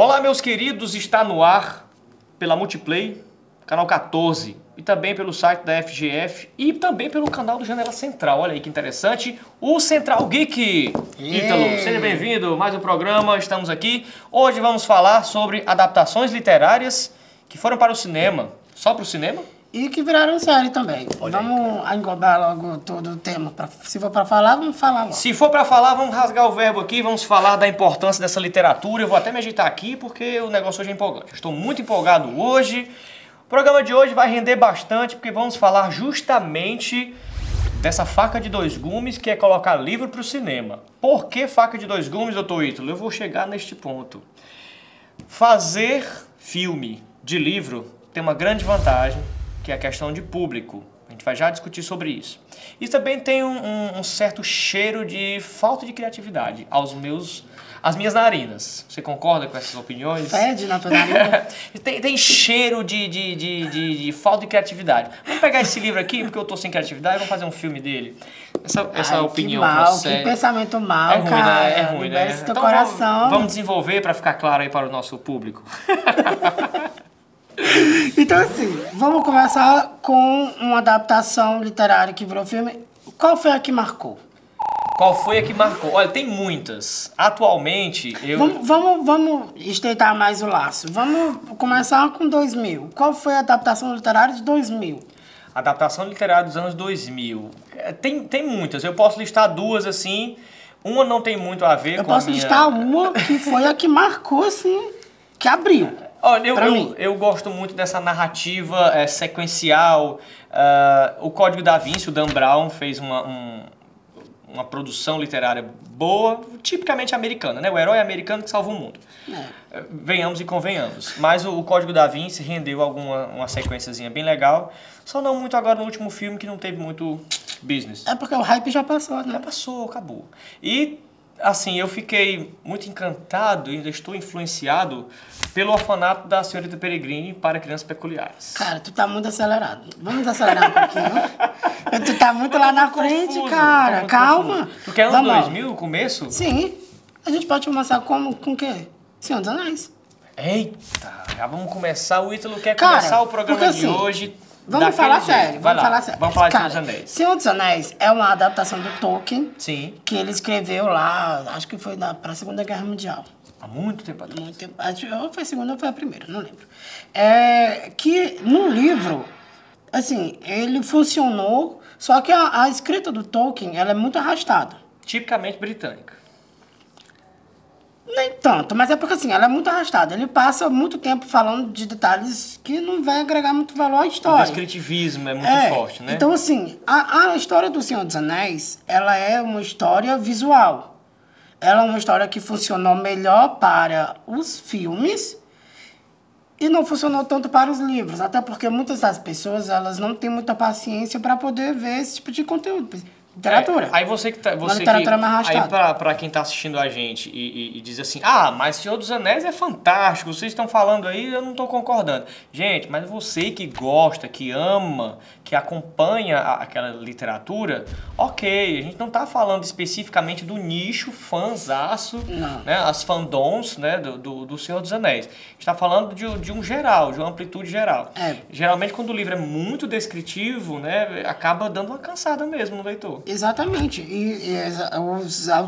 Olá, meus queridos, está no ar pela Multiplay, canal 14, e também pelo site da FGF e também pelo canal do Janela Central. Olha aí que interessante, o Central Geek. Ítalo, seja bem-vindo, mais um programa, estamos aqui. Hoje vamos falar sobre adaptações literárias que foram para o cinema, só para o cinema? E que viraram série também. Olha vamos englobar logo todo o tema. Se for para falar, vamos falar logo. Se for para falar, vamos rasgar o verbo aqui, vamos falar da importância dessa literatura. Eu vou até me agitar aqui porque o negócio hoje é empolgante. Eu estou muito empolgado hoje. O programa de hoje vai render bastante porque vamos falar justamente dessa faca de dois gumes que é colocar livro para o cinema. Por que faca de dois gumes, doutor Ítalo? Eu vou chegar neste ponto. Fazer filme de livro tem uma grande vantagem, que é a questão de público. A gente vai já discutir sobre isso. E também tem um certo cheiro de falta de criatividade às minhas narinas. Você concorda com essas opiniões? Fede na tua narina? tem cheiro de falta de criatividade. Vamos pegar esse livro aqui, porque eu tô sem criatividade, e vamos fazer um filme dele. Essa opinião que mal, procede. que pensamento mal, é ruim, cara. né? É ruim, né? Teu Então coração. vamos desenvolver para ficar claro aí para o nosso público. Então, assim, vamos começar com uma adaptação literária que virou filme. Qual foi a que marcou? Qual foi a que marcou? Olha, tem muitas. Atualmente, eu... Vamos estreitar mais o laço. Vamos começar com 2000. Qual foi a adaptação literária de 2000? Adaptação literária dos anos 2000. Tem muitas. Eu posso listar duas, assim. Uma não tem muito a ver com a minha... Eu posso listar uma que foi a que marcou, assim, que abriu. Olha, eu gosto muito dessa narrativa sequencial. O Código da Vinci, o Dan Brown, fez uma produção literária boa, tipicamente americana, né? O herói americano que salva o mundo. Venhamos e convenhamos. Mas o Código da Vinci rendeu uma sequenciazinha bem legal. Só não muito agora no último filme, que não teve muito business. É porque o hype já passou, né? Já passou, acabou. E, assim, eu fiquei muito encantado e ainda estou influenciado pelo orfanato da Senhorita Peregrine para crianças peculiares. Cara, tu tá muito acelerado. Vamos acelerar um pouquinho. Tu tá muito lá na frente, confuso, cara. Calma. Confuso. Tu quer anos 2000, começo? Sim. A gente pode começar com o quê? Senhor dos Anéis. Eita, já vamos começar. O Ítalo quer Cara, começar o programa porque, de assim, hoje. Vamos falar sério. Vamos falar sério. Vamos falar de cara, Senhor dos Anéis. Senhor dos Anéis é uma adaptação do Tolkien. Sim. Que ele escreveu lá, acho que foi para a Segunda Guerra Mundial. Há muito tempo atrás. Muito tempo. Ou foi a segunda ou foi a primeira, não lembro. Que no livro, assim, ele funcionou, só que a escrita do Tolkien, ela é muito arrastada. Tipicamente britânica. Nem tanto, mas é porque assim, ela é muito arrastada. Ele passa muito tempo falando de detalhes que não vai agregar muito valor à O história. descritivismo é muito forte, né? Então, assim, a história do Senhor dos Anéis, ela é uma história visual. Ela é uma história que funcionou melhor para os filmes e não funcionou tanto para os livros. Até porque muitas das pessoas, elas não têm muita paciência para poder ver esse tipo de conteúdo. Literatura. Aí você que tá, uma literatura mais arrastada. Aí pra quem tá assistindo a gente e diz assim, mas Senhor dos Anéis é fantástico, vocês estão falando aí, eu não tô concordando. Gente, mas você que gosta, que ama, que acompanha aquela literatura, ok, a gente não tá falando especificamente do nicho fãzaço, né, as fandoms, né, do Senhor dos Anéis. A gente tá falando de um geral, de uma amplitude geral. Geralmente quando o livro é muito descritivo, né, acaba dando uma cansada mesmo no leitor. Exatamente.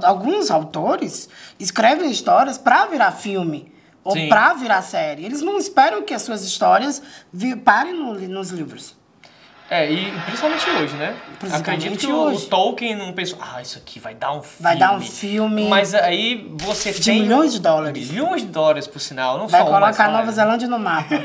Alguns autores escrevem histórias para virar filme ou para virar série. Eles não esperam que as suas histórias parem nos livros. E principalmente hoje, né? Acredito que o Tolkien não pensou, isso aqui vai dar um filme. Vai dar um filme. Mas aí você de tem... milhões de dólares. Milhões de dólares, por sinal. Não vai só colocar Nova Zelândia no mapa.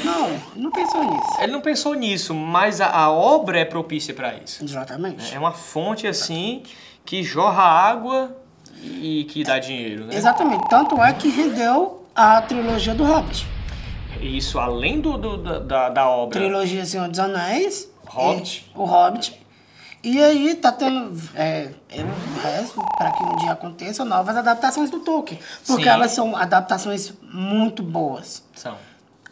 Não, ele não pensou nisso. Ele não pensou nisso, mas a obra é propícia para isso. Exatamente. É uma fonte, assim, que jorra água e que dá dinheiro, né? Exatamente. Tanto é que rendeu a trilogia do Hobbit. Isso, além da obra. Trilogia Senhor dos Anéis. Hobbit. O Hobbit. E aí tá tendo o resto, para que um dia aconteça, novas adaptações do Tolkien. Porque elas são adaptações muito boas. São.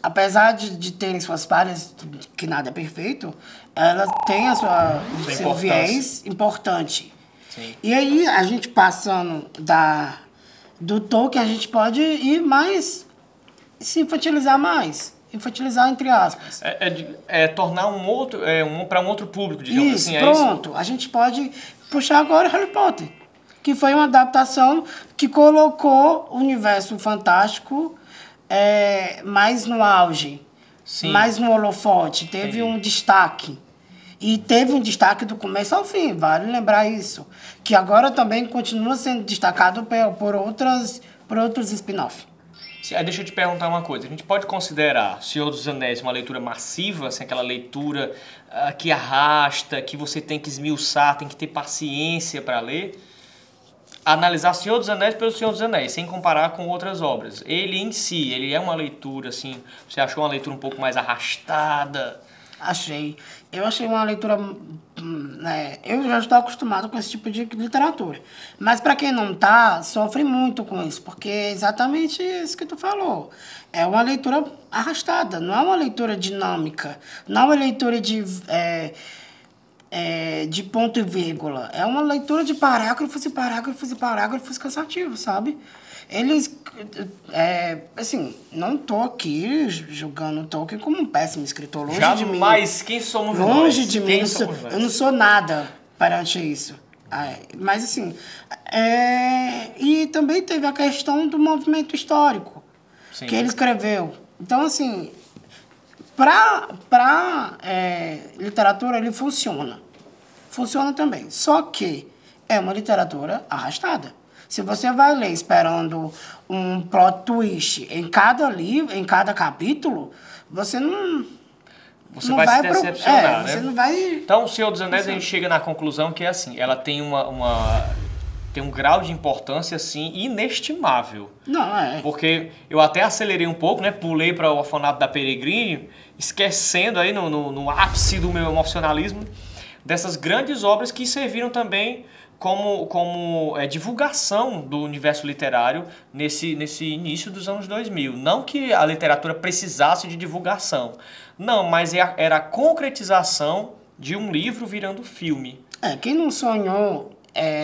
Apesar de terem suas falhas, que nada é perfeito, elas têm seu viés importante. Sim. E aí, a gente passando do Tolkien, a gente pode ir mais, se infantilizar mais. Infantilizar, entre aspas. Tornar para um outro público, digamos Isso, assim. pronto. A gente pode puxar agora Harry Potter, que foi uma adaptação que colocou o universo fantástico mais no auge, Sim. mais no holofote. Teve um destaque. E teve um destaque do começo ao fim, vale lembrar isso. Que agora também continua sendo destacado por outros spin-off. Deixa eu te perguntar uma coisa. A gente pode considerar Senhor dos Anéis uma leitura massiva, assim, aquela leitura que arrasta, que você tem que esmiuçar, tem que ter paciência para ler? Analisar Senhor dos Anéis pelo Senhor dos Anéis, sem comparar com outras obras. Ele em si, ele é uma leitura, assim, você achou uma leitura um pouco mais arrastada? Achei. Eu achei uma leitura... eu já estou acostumado com esse tipo de literatura. Mas para quem não está, sofre muito com isso, porque é exatamente isso que tu falou. É uma leitura arrastada, não é uma leitura dinâmica, não é uma leitura de ponto e vírgula. É uma leitura de parágrafos e parágrafos e parágrafos cansativos, sabe? Eles, assim, não tô aqui julgando o Tolkien como um péssimo escritor, longe de mim. Jamais, quem somos nós? Longe de mim, eu não sou nada perante isso. Mas, assim, e também teve a questão do movimento histórico. Sim. Que ele escreveu. Então, assim, para literatura ele funciona. Funciona também. Só que é uma literatura arrastada. Se você vai ler esperando um plot twist em cada livro, em cada capítulo, você não... Você não vai se decepcionar, né? Você não vai... Então, o Senhor dos Anéis, a gente chega na conclusão que é assim, ela tem tem um grau de importância, assim, inestimável. Não, Porque eu até acelerei um pouco, né? Pulei para o Orfanato da Peregrine, esquecendo aí no ápice do meu emocionalismo dessas grandes obras que serviram também como divulgação do universo literário nesse início dos anos 2000. Não que a literatura precisasse de divulgação, não, mas era a concretização de um livro virando filme. Quem não sonhou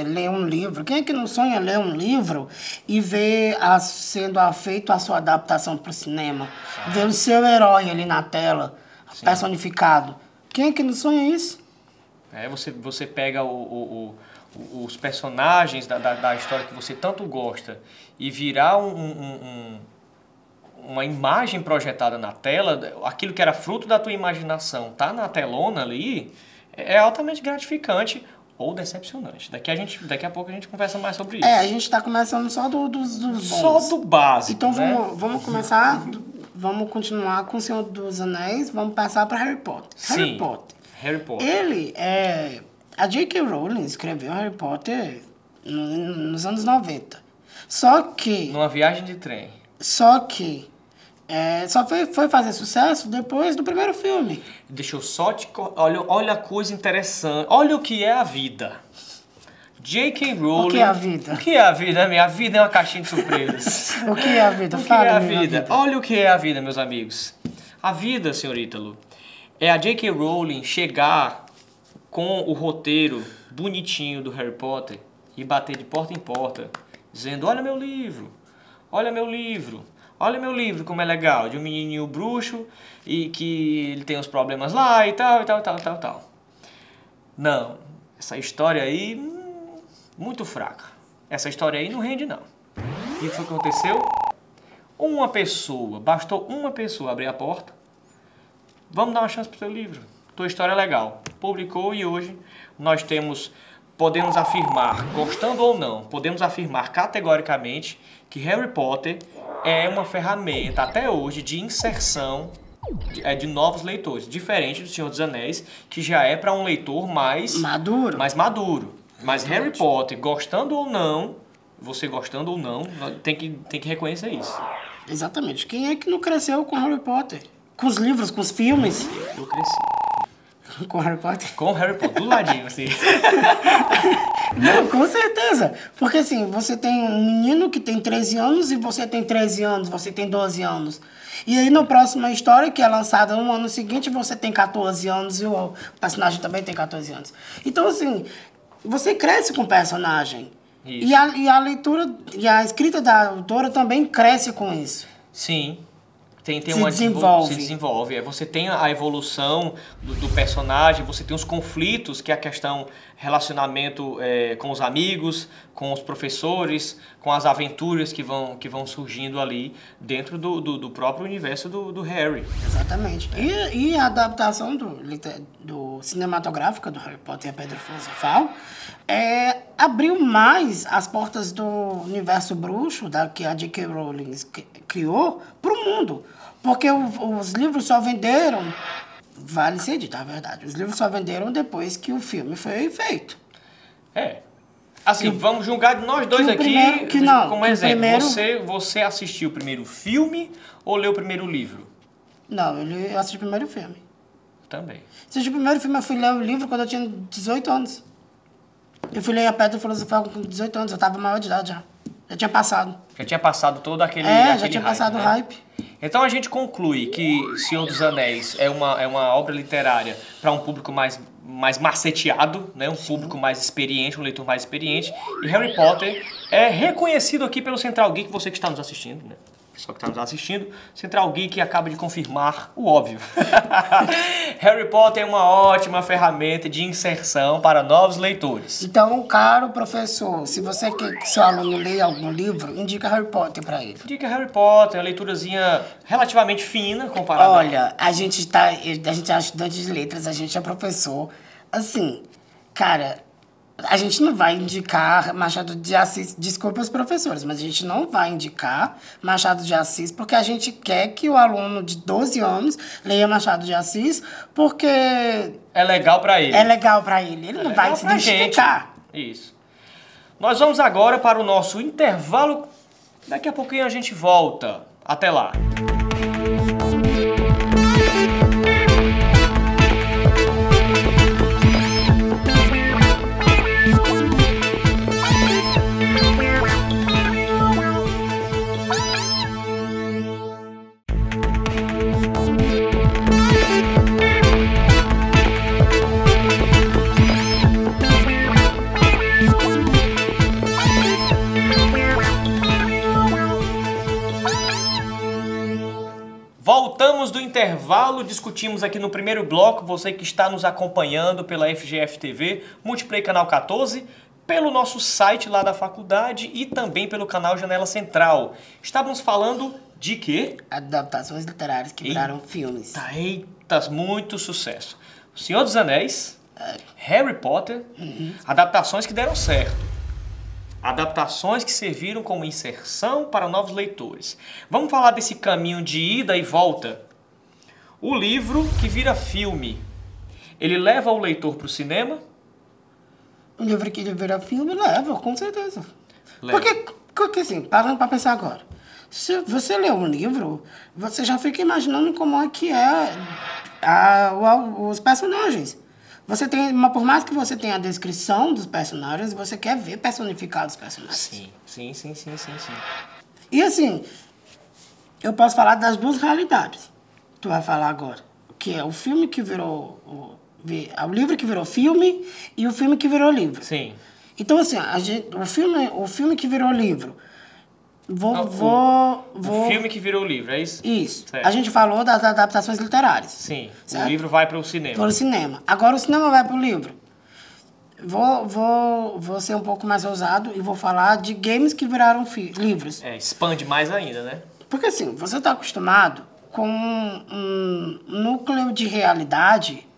ler um livro, quem é que não sonha ler um livro e ver sendo feito a sua adaptação para o cinema? Ver o seu herói ali na tela, sim, personificado. Quem é que não sonha isso? Você pega os personagens da história que você tanto gosta e virar uma imagem projetada na tela, aquilo que era fruto da tua imaginação tá na telona ali, é altamente gratificante ou decepcionante. Daqui a pouco a gente conversa mais sobre isso. A gente tá começando só dos bons. Só do básico, então né? vamos começar, vamos continuar com o Senhor dos Anéis, vamos passar para Harry Potter. Sim, Harry Potter. Ele a J.K. Rowling escreveu Harry Potter nos anos 90. Só que... Numa viagem de trem. Só que... só foi fazer sucesso depois do primeiro filme. Deixa eu só te... Olha a coisa interessante. Olha o que é a vida. J.K. Rowling... O que é a vida? O que é a vida, minha vida é uma caixinha de surpresas. O que é a vida? O que é a vida? Olha o que é a vida, meus amigos. A vida, senhor Ítalo, é a J.K. Rowling chegar com o roteiro bonitinho do Harry Potter e bater de porta em porta, dizendo, olha meu livro, olha meu livro, olha meu livro como é legal, de um menininho bruxo e que ele tem uns problemas lá e tal, e tal, e tal, e tal, e tal. Não, essa história aí, muito fraca. Essa história aí não rende não. E o que aconteceu? Bastou uma pessoa abrir a porta, vamos dar uma chance pro seu livro. Tua história é legal. Publicou e hoje nós podemos afirmar, gostando ou não, podemos afirmar categoricamente que Harry Potter é uma ferramenta até hoje de inserção de novos leitores, diferente do Senhor dos Anéis, que já é para um leitor mais maduro. Mas Harry Potter, gostando ou não, você gostando ou não, tem que reconhecer isso. Exatamente. Quem é que não cresceu com Harry Potter? Com os livros, com os filmes? Eu cresci. Com Harry Potter? Com Harry Potter, do ladinho, assim. Não, com certeza. Porque, assim, você tem um menino que tem 13 anos e você tem 13 anos, você tem 12 anos. E aí, na próxima história, que é lançada no ano seguinte, você tem 14 anos e o personagem também tem 14 anos. Então, assim, você cresce com o personagem. Isso. E a leitura, e a escrita da autora também cresce com isso. Sim. Tem Se uma desenvolve. Se desenvolve. Você tem a evolução do personagem, você tem os conflitos, que é a questão relacionamento com os amigos, com os professores, com as aventuras que vão surgindo ali dentro do próprio universo do Harry. Exatamente. E a adaptação do cinematográfica do Harry Potter e a Pedra Filosofal abriu mais as portas do universo bruxo que a J.K. Rowling criou para o mundo. Porque os livros só venderam, vale ser dito, a verdade, os livros só venderam depois que o filme foi feito. Assim, vamos julgar nós dois aqui como exemplo. Você assistiu o primeiro filme ou leu o primeiro livro? Não, eu assisti o primeiro filme. Também. Assisti o primeiro filme, eu fui ler o livro quando eu tinha 18 anos. Eu fui ler a Pedra Filosofal com 18 anos, eu estava maior de idade já. Já tinha passado. Já tinha passado todo aquele já tinha passado o hype. Então a gente conclui que Senhor dos Anéis é uma obra literária para um público mais maceteado, né? Um público mais experiente, um leitor mais experiente. E Harry Potter é reconhecido aqui pelo Central Geek, você que está nos assistindo, né? Pessoal que está nos assistindo, Central Geek acaba de confirmar o óbvio. Harry Potter é uma ótima ferramenta de inserção para novos leitores. Então, caro professor, se você quer que seu aluno leia algum livro, indica Harry Potter para ele. Indica Harry Potter, uma leiturazinha relativamente fina comparada. Olha, a gente é estudante de letras, a gente é professor. Assim, cara, a gente não vai indicar Machado de Assis, desculpa os professores, mas a gente não vai indicar Machado de Assis porque a gente quer que o aluno de 12 anos leia Machado de Assis porque... É legal para ele. É legal para ele, ele não vai se identificar. Isso. Nós vamos agora para o nosso intervalo, daqui a pouquinho a gente volta. Até lá. Voltamos do intervalo, discutimos aqui no primeiro bloco, você que está nos acompanhando pela FGF TV, Multiplay Canal 14, pelo nosso site lá da faculdade e também pelo canal Janela Central. Estávamos falando de quê? Adaptações literárias que viraram filmes. Eita, muito sucesso. O Senhor dos Anéis, Harry Potter, adaptações que deram certo. Adaptações que serviram como inserção para novos leitores. Vamos falar desse caminho de ida e volta? O livro que vira filme, ele leva o leitor para o cinema? O livro que vira filme leva, com certeza. Leva. Porque assim, parando para pensar agora. Se você lê um livro, você já fica imaginando como é que os personagens. Você tem, por mais que você tenha a descrição dos personagens, você quer ver personificados os personagens. Sim. E assim, eu posso falar das duas realidades. Tu vai falar agora. Que é o filme que virou... o livro que virou filme e o filme que virou livro. Sim. Então, assim, o filme que virou livro... O filme que virou livro, é isso? Isso. Certo. A gente falou das adaptações literárias. Sim, certo? O livro vai para o cinema. Para o cinema. Agora o cinema vai para o livro. Vou ser um pouco mais ousado e vou falar de games que viraram livros. Expande mais ainda, né? Porque assim, você está acostumado com um núcleo de realidade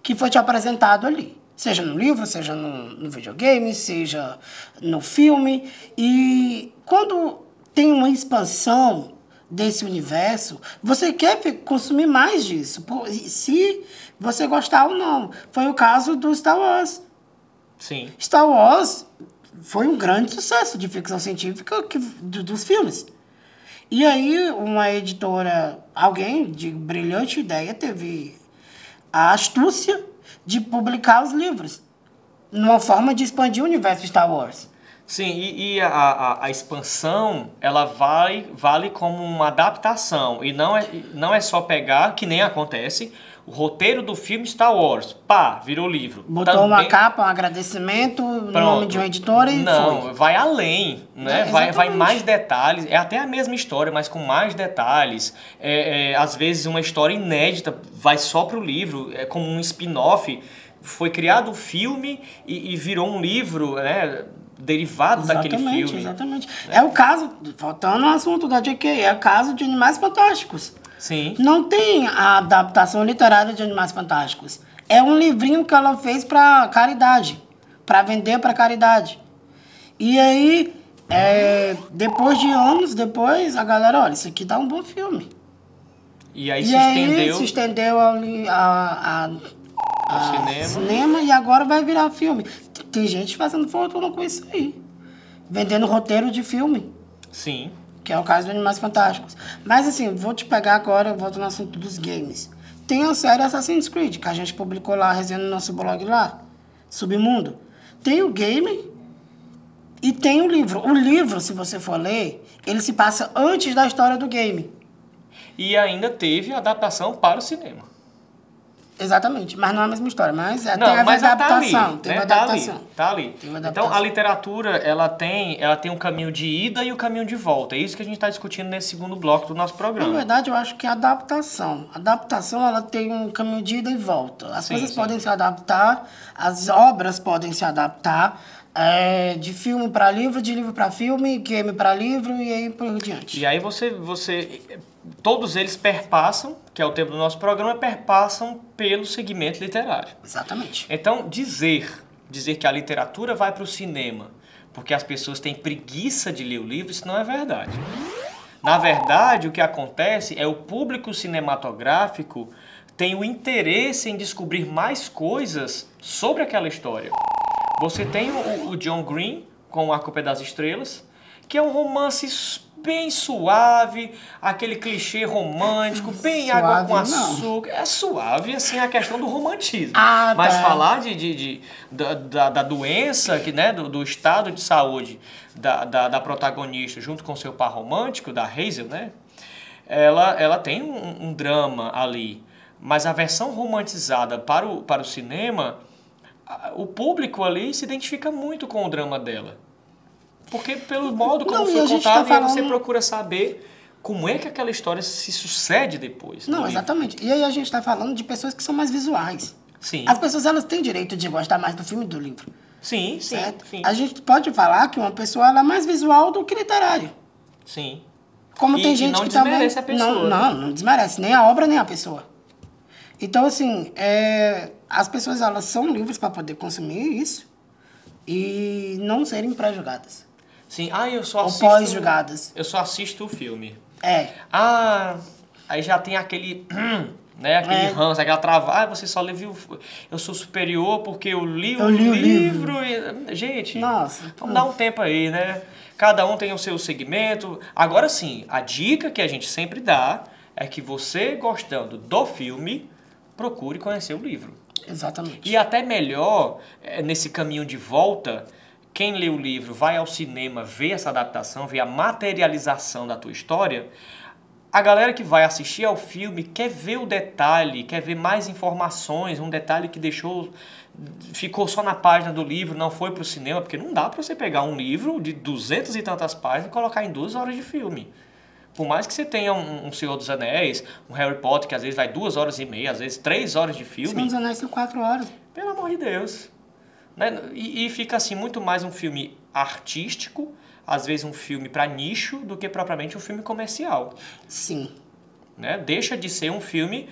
que foi te apresentado ali. Seja no livro, seja no videogame, seja no filme. E quando tem uma expansão desse universo, você quer consumir mais disso, se você gostar ou não. Foi o caso do Star Wars. Sim. Star Wars foi um grande sucesso de ficção científica dos filmes. E aí uma editora, alguém de brilhante ideia, teve a astúcia de publicar os livros, numa forma de expandir o universo de Star Wars. Sim, e a expansão, ela vale como uma adaptação. E não é só pegar, que nem acontece, O roteiro do filme Star Wars, pá, virou livro. Botou uma capa, um agradecimento no nome de uma editora e não, foi. vai além, né? Vai mais detalhes. É até a mesma história, mas com mais detalhes. Às vezes uma história inédita vai só pro livro, é como um spin-off. Foi criado o filme e virou um livro, né? Derivado daquele filme. Exatamente. É o caso, voltando ao assunto da J.K., é o caso de Animais Fantásticos. Sim. Não tem a adaptação literária de Animais Fantásticos. É um livrinho que ela fez para caridade, para vender para caridade. E aí, depois de anos depois, a galera, olha, isso aqui dá um bom filme. E aí se estendeu ali cinema e agora vai virar filme. Tem gente fazendo fortuna com isso aí. Vendendo roteiro de filme. Sim. Que é o caso de Animais Fantásticos. Mas assim, vou te pegar agora, eu volto no assunto dos games. Tem a série Assassin's Creed, que a gente publicou lá, a resenha no nosso blog lá, Submundo. Tem o game e tem o livro. O livro, se você for ler, ele se passa antes da história do game. E ainda teve adaptação para o cinema. Exatamente, mas não é a mesma história, mas não, tem mas a adaptação. Tá ali, né? Tá ali. Então, a literatura, ela tem um caminho de ida e o caminho de volta. É isso que a gente está discutindo nesse segundo bloco do nosso programa. Na verdade, eu acho que a adaptação, ela tem um caminho de ida e volta. As coisas podem se adaptar, as obras podem se adaptar, de filme para livro, de livro para filme, game para livro e aí por diante. E aí todos eles perpassam, que é o tema do nosso programa, perpassam pelo segmento literário. Exatamente. Então, dizer que a literatura vai para o cinema porque as pessoas têm preguiça de ler o livro, isso não é verdade. Na verdade, o que acontece é o público cinematográfico tem o interesse em descobrir mais coisas sobre aquela história. Você tem o John Green com A Culpa é das Estrelas, que é um romance bem suave, aquele clichê romântico, bem suave, água com açúcar. Não. É suave, assim, a questão do romantismo. Mas falar da doença, né, do estado de saúde da protagonista junto com seu par romântico, da Hazel, né? Ela tem um drama ali. Mas a versão romantizada para o cinema, o público ali se identifica muito com o drama dela. Porque pelo modo como foi contado, e aí você procura saber como é que aquela história se sucede depois. Não, exatamente. E aí a gente está falando de pessoas que são mais visuais. Sim. As pessoas, elas têm direito de gostar mais do filme e do livro. Sim, certo? Sim. A gente pode falar que uma pessoa ela é mais visual do que literária. Sim. Como tem gente que também... Não desmerece a pessoa. Não desmerece. Nem a obra, nem a pessoa. Então, assim, as pessoas, elas são livres para poder consumir isso e não serem pré-julgadas. Sim, eu só assisto... Ou pós-julgadas. Eu só assisto o filme. Aí já tem aquele... né, aquele ranço, aquela trava... você só viu... Eu sou superior porque eu li o livro. Gente, nossa, vamos dar um tempo aí, né? Cada um tem o seu segmento. Agora sim, a dica que a gente sempre dá é que você, gostando do filme, procure conhecer o livro. Exatamente. E até melhor, nesse caminho de volta... Quem lê o livro vai ao cinema ver essa adaptação, ver a materialização da tua história. A galera que vai assistir ao filme quer ver o detalhe, quer ver mais informações, um detalhe que ficou só na página do livro, não foi para o cinema, porque não dá para você pegar um livro de 200 e tantas páginas e colocar em 2 horas de filme. Por mais que você tenha um Senhor dos Anéis, um Harry Potter, que às vezes vai 2 horas e meia, às vezes 3 horas de filme. Senhor dos Anéis são 4 horas. Pelo amor de Deus. Né? E fica assim muito mais um filme artístico, às vezes um filme para nicho, do que propriamente um filme comercial. Sim. Né? Deixa de ser um filme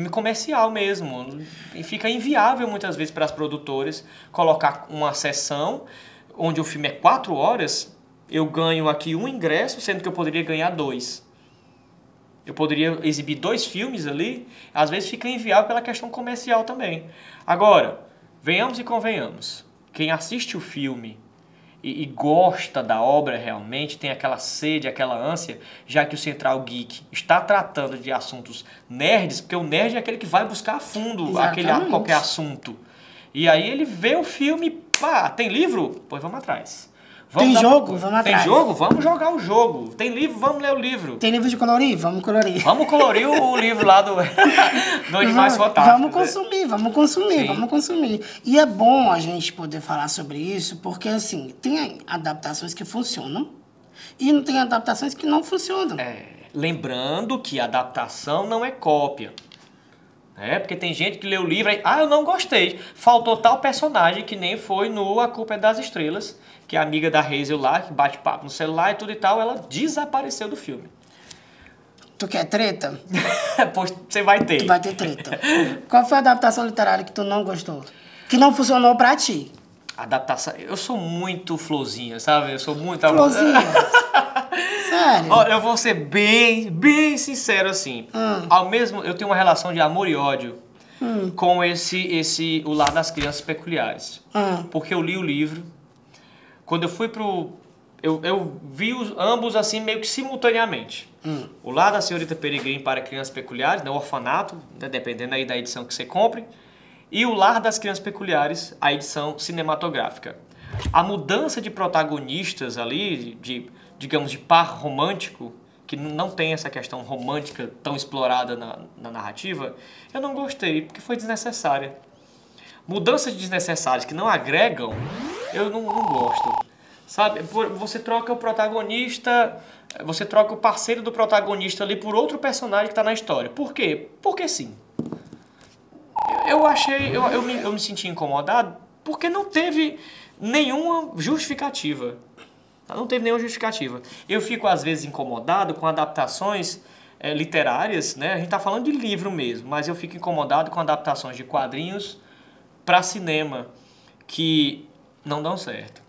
comercial mesmo. E fica inviável muitas vezes para as produtoras colocar uma sessão onde o filme é 4 horas, eu ganho aqui um ingresso, sendo que eu poderia ganhar 2. Eu poderia exibir 2 filmes ali, às vezes fica inviável pela questão comercial também. Agora, venhamos e convenhamos, quem assiste o filme e gosta da obra realmente, tem aquela sede, aquela ânsia, já que o Central Geek está tratando de assuntos nerds, porque o nerd é aquele que vai buscar a fundo qualquer assunto. E aí ele vê o filme, tem livro? Pois vamos atrás. Tem jogo? Vamos atrás. Tem jogo? Vamos jogar o jogo. Tem livro? Vamos ler o livro. Tem livro de colorir? Vamos colorir. Vamos colorir o livro lá do Animais Fantásticos. Vamos consumir. E é bom a gente poder falar sobre isso, porque, assim, tem adaptações que funcionam e não tem adaptações que não funcionam. Lembrando que adaptação não é cópia. Porque tem gente que lê o livro e... eu não gostei. Faltou tal personagem que nem foi no A Culpa é das Estrelas, que é a amiga da Hazel lá, que bate papo no celular e tudo e tal, ela desapareceu do filme. Tu quer treta? Pois você vai ter. Tu vai ter treta. Qual foi a adaptação literária que tu não gostou? Que não funcionou pra ti? Adaptação... Eu sou muito florzinha, sabe? Eu sou muito... Florzinha? Sério? Olha, eu vou ser bem sincero assim. Eu tenho uma relação de amor e ódio com o Lar das Crianças Peculiares. Porque eu li o livro. Quando eu fui eu vi ambos assim meio que simultaneamente. O Lar da Senhorita Peregrine para Crianças Peculiares, o orfanato, dependendo aí da edição que você compre. E o Lar das Crianças Peculiares, a edição cinematográfica. A mudança de protagonistas ali, digamos, de par romântico, que não tem essa questão romântica tão explorada na narrativa, eu não gostei, porque foi desnecessária. Mudanças desnecessárias que não agregam, eu não gosto. Sabe? Você troca o protagonista, você troca o parceiro do protagonista ali por outro personagem que está na história. Por quê? Porque sim. Eu me senti incomodado porque não teve nenhuma justificativa. Não teve nenhuma justificativa. Eu fico, às vezes, incomodado com adaptações literárias, né? A gente está falando de livro mesmo, mas eu fico incomodado com adaptações de quadrinhos para cinema que não dão certo.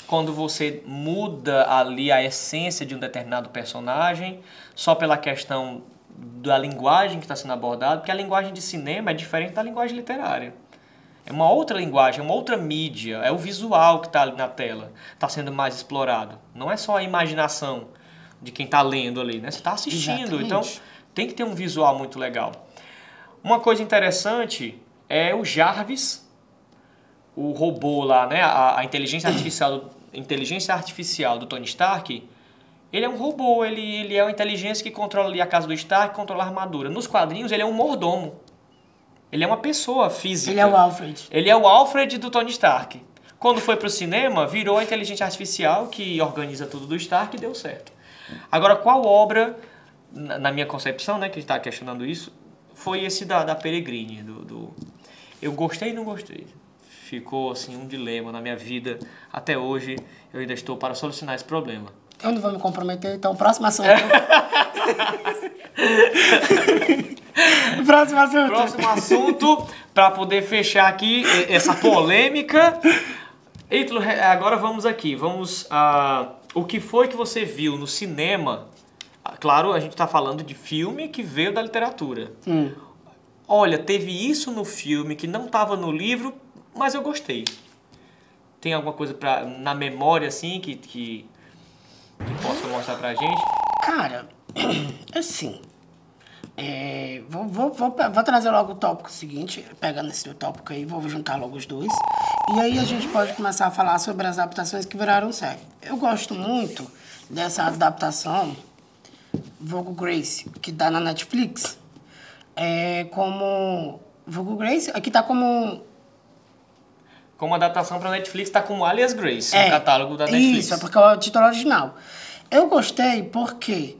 Quando você muda ali a essência de um determinado personagem só pela questão da linguagem que está sendo abordada, porque a linguagem de cinema é diferente da linguagem literária. É uma outra linguagem, é uma outra mídia, é o visual que está ali na tela, está sendo mais explorado. Não é só a imaginação de quem está lendo ali, né? Você está assistindo, então tem que ter um visual muito legal. Uma coisa interessante é o Jarvis, o robô lá, né? A inteligência artificial do Tony Stark. Ele é um robô, ele é uma inteligência que controla ali a casa do Stark, controla a armadura. Nos quadrinhos ele é um mordomo. Ele é uma pessoa física. Ele é o Alfred. Ele é o Alfred do Tony Stark. Quando foi pro cinema, virou a inteligência artificial que organiza tudo do Stark e deu certo. Agora, qual obra, na minha concepção, né, que está questionando isso, foi esse da Peregrine. Eu gostei e não gostei. Ficou assim um dilema na minha vida. Até hoje eu ainda estou para solucionar esse problema. Eu não vou me comprometer, então próximo assunto. Próximo assunto, para poder fechar aqui essa polêmica. Ítalo, agora vamos aqui. O que foi que você viu no cinema? Claro, a gente está falando de filme que veio da literatura. Olha, teve isso no filme que não estava no livro, mas eu gostei. Tem alguma coisa na memória assim que possa mostrar pra gente? Cara, assim, vou trazer logo o tópico seguinte, pegando esse tópico aí, vou juntar logo os dois. E aí a gente pode começar a falar sobre as adaptações que viraram série. Eu gosto muito dessa adaptação, Vulgo Grace, que dá na Netflix. Como Vulgo Grace, aqui tá como adaptação para Netflix, tá como Alias Grace, no catálogo da Netflix. Isso, é porque é o título original. Eu gostei porque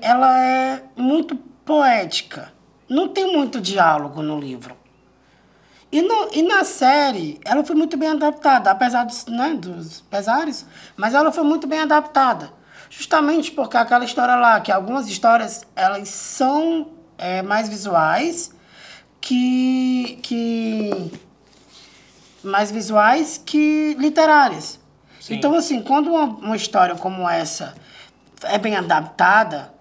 ela é muito poética. Não tem muito diálogo no livro. E na série, ela foi muito bem adaptada, apesar dos pesares, mas ela foi muito bem adaptada. Justamente porque aquela história lá, que algumas histórias, elas são mais visuais mais visuais que literárias. Sim. Então, assim, quando uma história como essa é bem adaptada,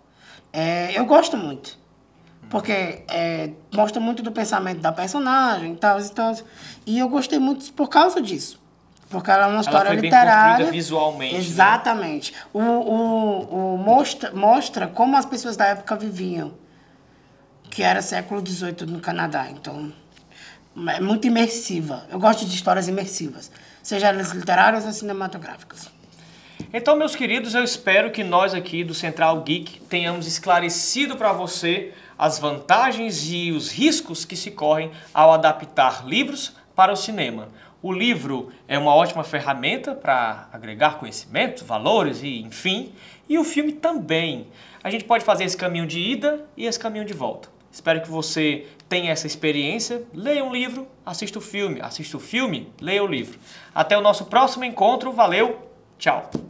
eu gosto muito. Porque mostra muito do pensamento da personagem e tal. E eu gostei muito por causa disso. Porque ela é uma história literária. Bem construída visualmente. Exatamente. Né? Mostra como as pessoas da época viviam. Que era século XVIII no Canadá. Então, é muito imersiva. Eu gosto de histórias imersivas, seja elas literárias ou cinematográficas. Então, meus queridos, eu espero que nós aqui do Central Geek tenhamos esclarecido para você as vantagens e os riscos que se correm ao adaptar livros para o cinema. O livro é uma ótima ferramenta para agregar conhecimento, valores e enfim, e o filme também. A gente pode fazer esse caminho de ida e esse caminho de volta. Espero que você tenha essa experiência. Leia um livro, assista o filme, leia o livro. Até o nosso próximo encontro. Valeu, tchau!